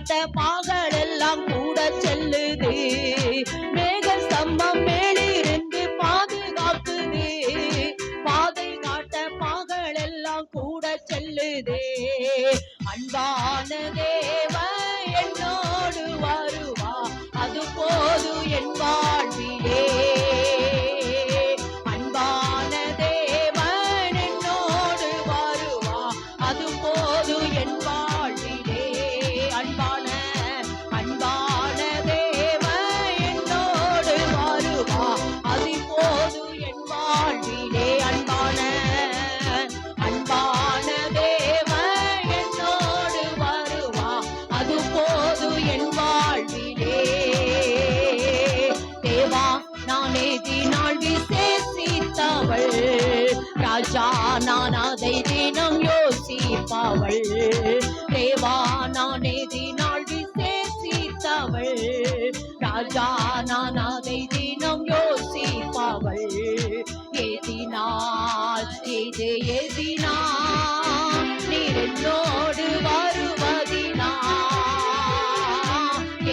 காட்ட பாகள் எல்லாம் கூட செல்லுது. மேக ஸ்தம்பம் மேலிருந்து பாதுகாக்குது. பாதை காட்ட பாகள் எல்லாம் கூட செல்லுது. அன்பான தேவன் என்னோடு வருவா, அது போது என் வாழ்விலே. அன்பான தேவன் என்னோடு வருவா, அது போது என் வாழ்விலே. அன்பான தேவன் என்னோடு வருவா, அது போது என் வாழ்விலே. அன்பான தேவன் என்னோடு வருவா, அது போது என் வாழ்விலே. தேவா நானே தினால் விசேஷித்தவள், ராஜா நான் அதை தினம் யோசிப்பவள். தேவா நானே தினால் விசேஷித்தவள், ராஜா நான் அதை தினம் யோசிப்பவள். எதினால் இது எதினால் நீர் என்னோடு வருவதினா,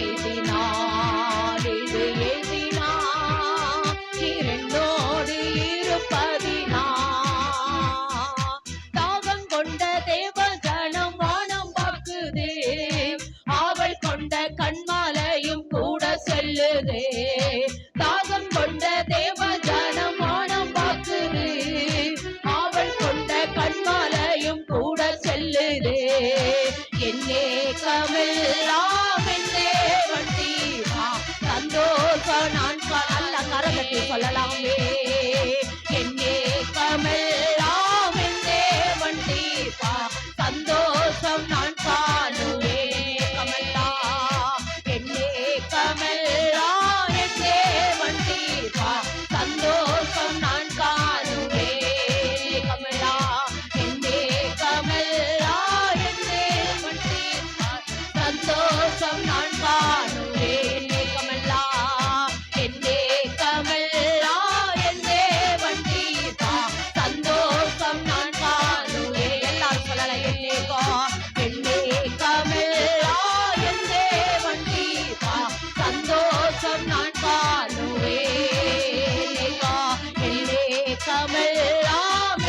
எதினால் இது எதினால் நீர் என்னோடு இருப்பதினா. தாகம் கொண்ட தேவ ஜனம் வானம் பார்க்குது, ஆவல் கொண்ட கண்மாலையும் கூட செல்லுதே. தாகம் கொண்ட தேவ ஜனம் வானம் பார்க்குது, ஆவல் கொண்ட கண்மாலையும் கூட செல்லுதே. என்னே கமெல்லாம் என்னே வண்டிவா, சந்தோஷம் நான் நல்ல கரகத்தை சொல்லலாமே. என்னே கமெல்லாம் என்னே வண்டிவா, சந்தோஷம் நான் காணுவே. கமல்லா என்னே கமல்லா என்னே வண்டிவா, சந்தோஷம் நான் காணுவே. கமலா என்னே கமல்லா என்னே வண்டிவா, சந்தோஷம் நான் காணுவே. கமல்லா என்னே கமல்லா என்னே வண்டிவா, சந்தோஷம் நான் காணுவே. எல்லாரும் சொல்லல என்னே கமல்லா என்னே வண்டிவா, சந்தோஷம் நான் காணுவே. என்னே கமல்லா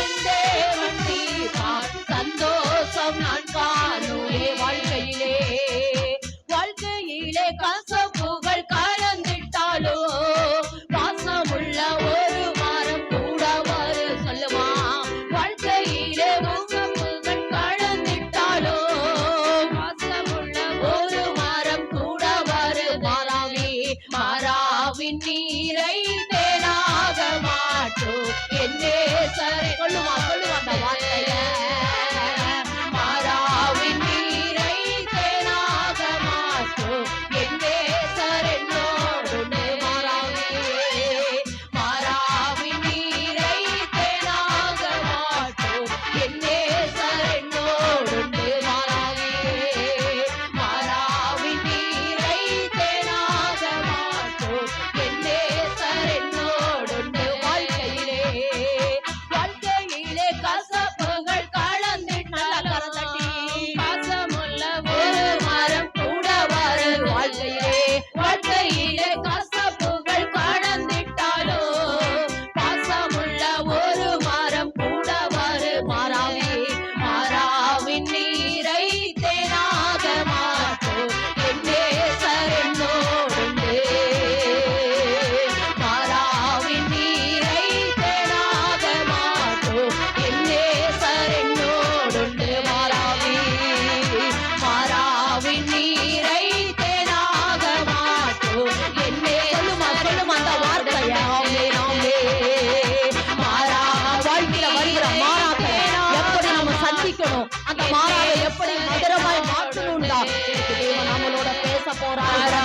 என்னே வண்டிவா, சந்தோஷம் நான் காணுவே. வாழ்க்கையிலே கசப்புகள் கலந்திட்டாலோ, பாசமுள்ள ஒரு வாரம் கூட வரு சொல்லுமா. வாழ்க்கையிலே கசப்புகள் கலந்திட்டாலோ, பாசமுள்ள ஒரு வாரம் கூட வரு. மாறாவின் நீரை தேனாக மாற்றும் என்னே சரி. சொல்லுமா அந்த வார்த்தைய. மாறாவின் நீரை தேனாக மாற்றும் என்னே சரணோடு. மாறாவின் நீரை தேனாக மாற்றும் என்னே சரணோடு. மாறாவின் நீரை தேனாக மாற்றும் என்னே சரணோடு. வாழ்க்கையிலே கசப்புகள் கலந்திட்டு நல்ல கரந்தட்டி, பாசமுள்ள ஒரு மரம் கூட வரு. வாழ்க்கையிலே கசப்புகள் கலந்திட்டாலோ, பாசமுள்ள ஒரு மரம் கூட வரு. மாறாவின் நீரை தேனாக மாற்றும் என்னே சரணோடு. மாறாவின் நீரை தேனாக மாற்றும் என்னே சரணோடு. மாறாவின் நீரை தேனாக மாற்றும் என்னே. சொல்லுமா அந்த வார்த்தைய. மாறா வாழ்க்கையில வருகிற மாறாத்தை எப்படி நம்ம சந்திக்கணும், அந்த மாறாவை எப்படி மதுரமாய் மாற்றணும்டா நம்மளோட பேச போறாங்க.